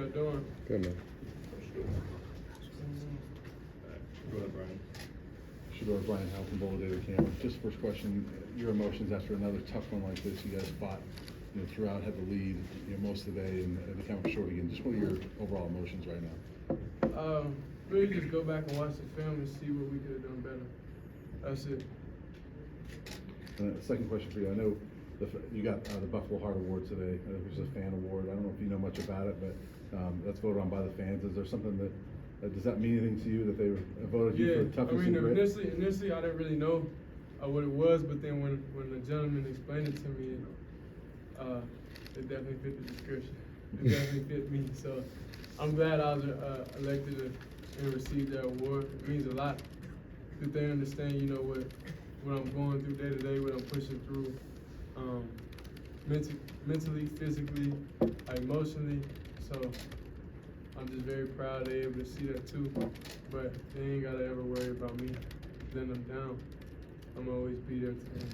y'all doing? Good, man. Go ahead, Brian. Shedeur, Brian Howe from Boulder Daily Camera. Just first question, your emotions after another tough one like this. You guys fought, throughout, had the lead, most of the day, and the count was short again. Just what are your overall emotions right now? Really just go back and watch the film and see what we could have done better. That's it. Second question for you. I know you got the Buffalo Heart Award today. It was a fan award. I don't know if you know much about it, but that's voted on by the fans. Is there something that does that mean anything to you that they voted you for toughness and grit? Initially I didn't really know what it was, but then when the gentleman explained it to me, it definitely fit the description. It definitely fit me. So I'm glad I was elected and received that award. It means a lot that they understand, what I'm going through day to day, what I'm pushing through, mentally, physically, emotionally. So I'm just very proud they're able to see that too. But they ain't gotta ever worry about me letting them down. I'm always be there to them.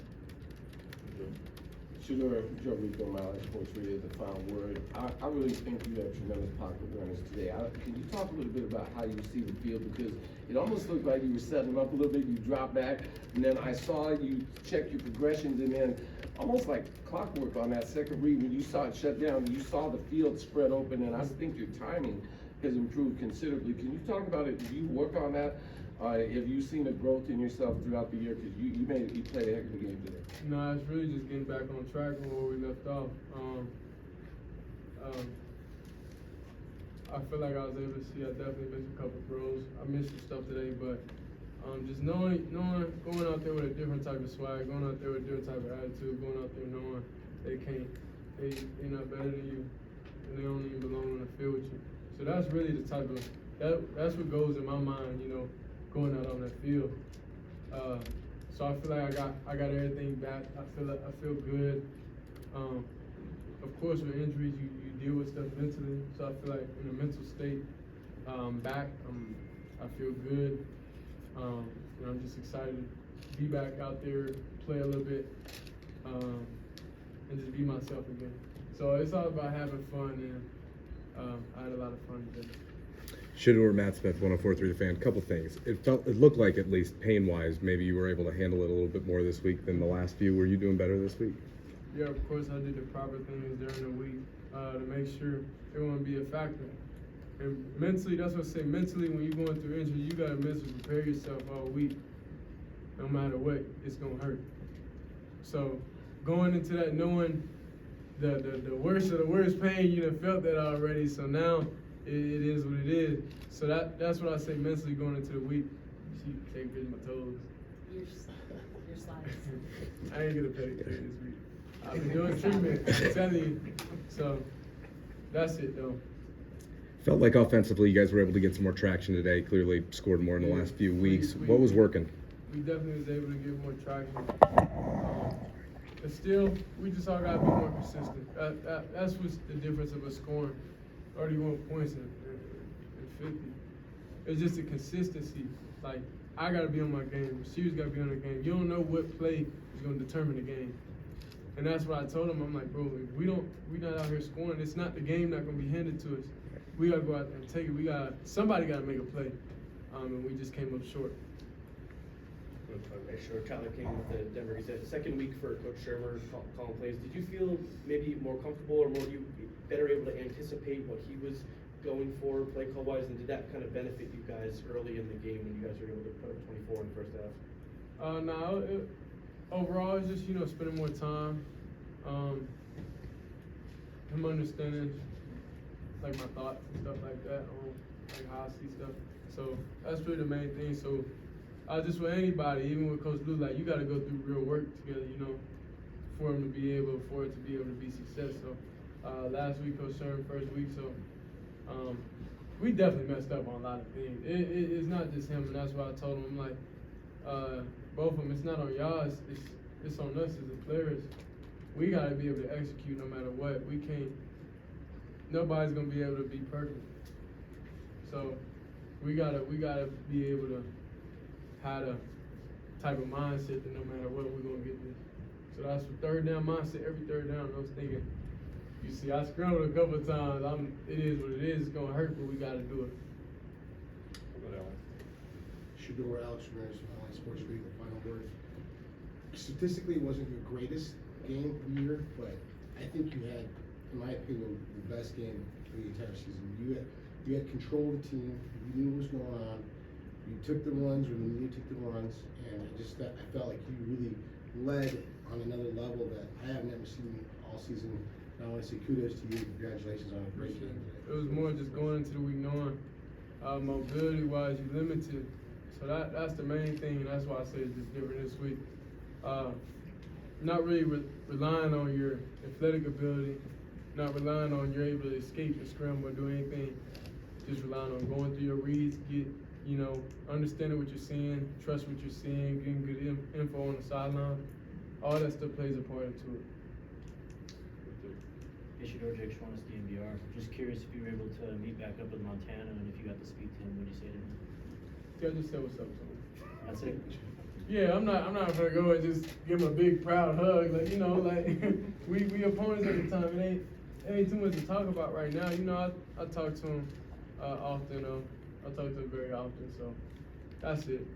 Shedeur, Joe Rico, Mileage Sports Radio, the final word. I really think you have tremendous pocket awareness today. Can you talk a little bit about how you see the field? Because it almost looked like you were setting up a little bit, you dropped back, and then I saw you check your progressions, and then almost like clockwork on that second read, when you saw it shut down, you saw the field spread open, and I think your timing has improved considerably. Can you talk about it? Do you work on that? Have you seen a growth in yourself throughout the year? Because you played a heck of a game today. No, it's really just getting back on track from where we left off. I feel like I was able to see. I definitely missed a couple throws. I missed some stuff today, but just knowing, going out there with a different type of swag, going out there with a different type of attitude, going out there knowing they're not better than you, and they don't even belong on the field with you. So that's really the type of that's what goes in my mind, going out on that field. So I feel like I got everything back. I feel good. Of course, with injuries, you deal with stuff mentally. So I feel like in a mental state, back. I feel good. I'm just excited to be back out there, play a little bit, and just be myself again. So it's all about having fun, and I had a lot of fun today. Shedeur, Matt Smith, 104.3 The Fan. Couple things. It looked like, at least pain-wise, maybe you were able to handle it a little bit more this week than the last few. Were you doing better this week? Yeah, of course I did the proper things during the week to make sure it wouldn't be a factor. And mentally, that's what I say. Mentally, when you're going through injury, you gotta mentally prepare yourself all week. No matter what, it's gonna hurt. So going into that knowing the worst of the worst pain, you done felt that already. So now it is what it is. So that's what I say mentally going into the week. She can't get my toes. Your slides. I ain't gonna pedicure this week. I've been doing treatment, I'm telling you. So that's it though. Felt like offensively you guys were able to get some more traction today. Clearly scored more in the last few weeks. What was working? We definitely was able to get more traction. But still, we just all gotta be more consistent. That's what's the difference of us scoring 31 points and 50. It's just the consistency. Like, I gotta be on my game. Receivers gotta be on their game. You don't know what play is gonna determine the game. And that's what I told him. I'm like, bro, if we not out here scoring, it's not the game not gonna be handed to us. We gotta go out there and take it. Somebody gotta make a play. And we just came up short. Sure, Tyler King with the Denver Gazette. Second week for Coach Shurmur calling plays. Did you feel maybe more comfortable or better able to anticipate what he was going for play call wise, and did that kind of benefit you guys early in the game when you guys were able to put up 24 in the first half? No, overall it's just spending more time, him understanding like my thoughts and stuff like that, like how I see stuff. So that's really the main thing. So just with anybody, even with Coach Lou, like you got to go through real work together, for it to be able to be success. So last week Coach Shurmur first week, so we definitely messed up on a lot of things. It's not just him, and that's why I told him, I'm like, both of them, it's not on y'all, it's on us as the players. We got to be able to execute no matter what. We can't. Nobody's gonna be able to be perfect. So we gotta be able to have a type of mindset that no matter what, we're gonna get this. So that's the third down mindset. Every third down, I was thinking, You see, I scrambled a couple of times. It is what it is. It's gonna hurt, but we gotta do it. Shedeur Sanders, Online Sports League, the final word. Statistically, it wasn't your greatest game of the year, but I think you had, in my opinion, the best game of the entire season. You had control of the team. You knew what was going on. You took the runs when you knew you took the runs, and I felt like you really led on another level that I have never seen all season. And I want to say kudos to you. Congratulations on a great game today. It was more just going into the week knowing mobility-wise, you're limited. So that's the main thing, and that's why I say it's just different this week. Not really relying on your athletic ability, not relying on you're able to escape and scramble or do anything. Just relying on going through your reads, understanding what you're seeing, trust what you're seeing, getting good info on the sideline. All that stuff plays a part into it. Hey, Shedeur, Jake Schwann, DNVR. Just curious if you were able to meet back up with Montana, and if you got to speak to him, what did you say to him? Yeah, just say what's up to him. That's it. Yeah, I'm not gonna go and just give him a big proud hug. Like, we opponents at the time. It ain't too much to talk about right now. I talk to him often. I talk to him very often. So that's it.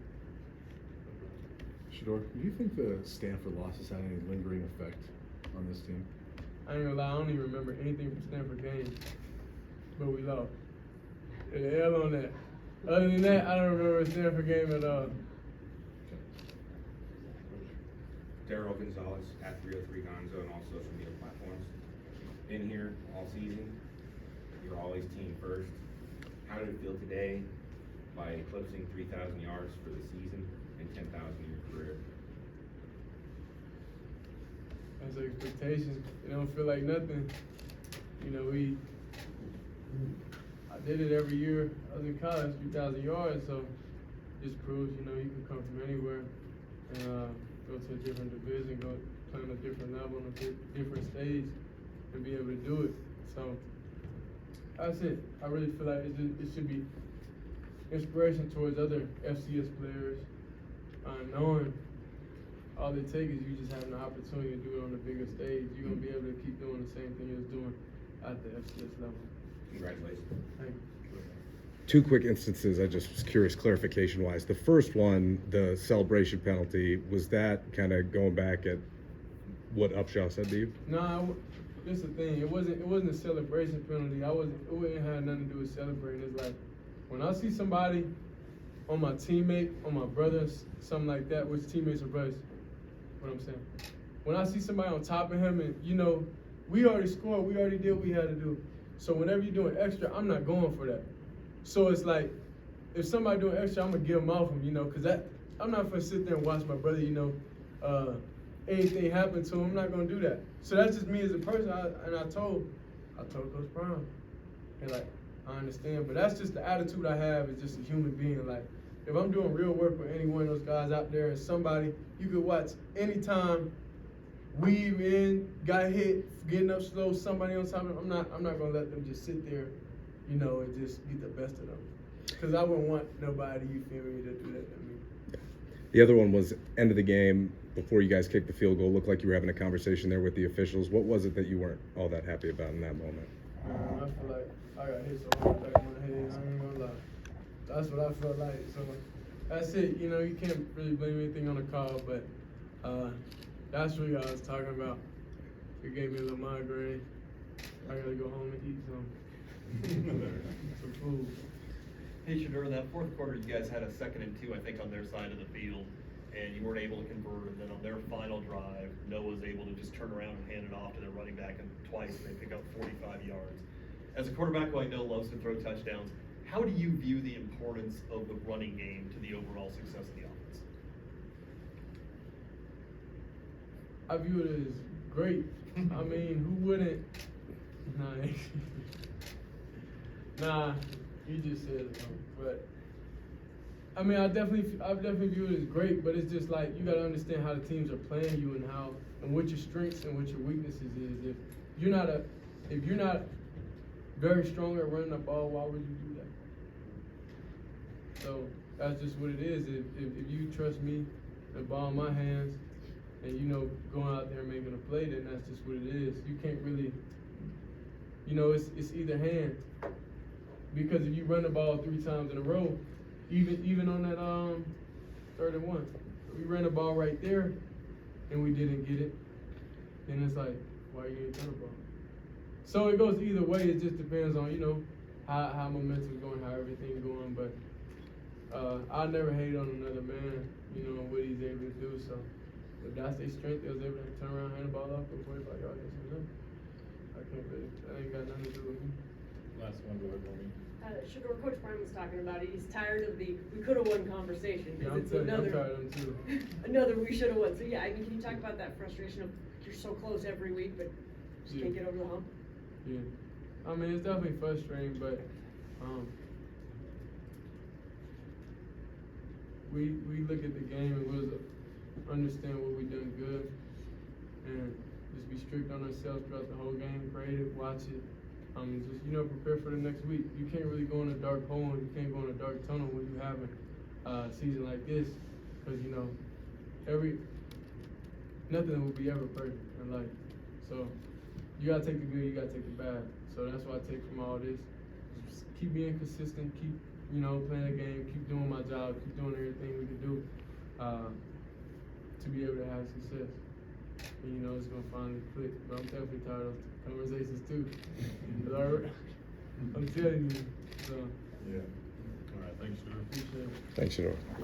Shedeur, do you think the Stanford loss has had any lingering effect on this team? I ain't gonna lie, I don't even remember anything from Stanford game, but we lost. The L on that. Other than that, I don't remember a Stanford game at all. Daryl Gonzalez at 303 Gonzo and all social media platforms. Been here all season. You're always team first. How did it feel today by eclipsing 3,000 yards for the season and 10,000 in your career? That's expectations. It don't feel like nothing. I did it every year. I was in college, 3,000 yards, so just proves, you can come from anywhere and go to a different division, go play on a different level, on a different stage, and be able to do it. So that's it. I really feel like it should be inspiration towards other FCS players, knowing all it takes is you just having the opportunity to do it on a bigger stage. You're going to be able to keep doing the same thing you're doing at the FCS level. Congratulations. Thank you. Two quick instances, I just was curious clarification-wise. The first one, the celebration penalty, was that kind of going back at what Upshaw said to you? Nah, this is the thing. It wasn't a celebration penalty. It wouldn't have nothing to do with celebrating. It's like when I see somebody on my teammate, on my brother, something like that, which teammates are brothers, what I'm saying. When I see somebody on top of him and we already scored, we already did what we had to do. So whenever you're doing extra, I'm not going for that. So it's like, if somebody doing extra, I'm gonna give them off him, because I'm not gonna sit there and watch my brother, anything happen to him. I'm not gonna do that. So that's just me as a person. I told Coach Brown, and I understand, but that's just the attitude I have as just a human being. Like, if I'm doing real work with any one of those guys out there, and somebody you could watch anytime, weave in, got hit, getting up slow, somebody on top of them, I'm not gonna let them just sit there, and just get the best of them. Cause I wouldn't want nobody, you feel me, to do that to me. The other one was end of the game, before you guys kicked the field goal. Looked like you were having a conversation there with the officials. What was it that you weren't all that happy about in that moment? I feel like I got hit so hard back in my head, I ain't gonna lie. That's what I felt like. So that's it. You can't really blame anything on the call, but that's really what I was talking about. It gave me a little migraine. I gotta go home and eat some food. Hey, Shedeur, that fourth quarter, you guys had a 2nd and 2, I think, on their side of the field, and you weren't able to convert. And then on their final drive, Noah's able to just turn around and hand it off to their running back, and twice they pick up 45 yards. As a quarterback who I know loves to throw touchdowns, how do you view the importance of the running game to the overall success of the offense? I view it as great. I mean, who wouldn't? Nah, you just said it, but I mean, I definitely view it as great. But it's just like you gotta understand how the teams are playing you and what your strengths and what your weaknesses is. If you're not very strong at running the ball, why would you do that? So that's just what it is. If you trust me, the ball in my hands, and going out there and making a play, then that's just what it is. You can't really you know, it's either hand. Because if you run the ball 3 times in a row, even on that 3rd and 1, we ran the ball right there and we didn't get it, then it's like, why you ain't throw the ball? So it goes either way. It just depends on, you know, how momentum's going, how everything's going. But I never hate on another man, you know, what he's able to do. So if that's their strength, they was able to turn around, hand the ball off for 45 yards or something. I can't really, that ain't got nothing to do with me. Last one, go ahead, Maureen. Shedeur, Coach Prime was talking about it, he's tired of the, we could've won conversation, Yeah, cause it's I'm another. tired of them too. Another we should've won, so yeah, I mean, can you talk about that frustration of, you're so close every week, but just can't Yeah. get over the hump? Yeah, I mean, it's definitely frustrating, but we look at the game and we'll understand what we done good, and just be strict on ourselves throughout the whole game. Creative, watch it, just, you know, prepare for the next week. You can't really go in a dark hole, and you can't go in a dark tunnel when you having a season like this, because you know nothing will be ever perfect in life. So you gotta take the good, you gotta take the bad. So that's what I take from all this. Just keep being consistent, keep, you know, playing the game, keep doing my job, keep doing everything we can do to be able to have success. And you know, it's gonna finally click. But I'm definitely tired of conversations too. I'm telling you. So Yeah. All right, thanks, Shedeur. appreciate it. Thanks, Shedeur.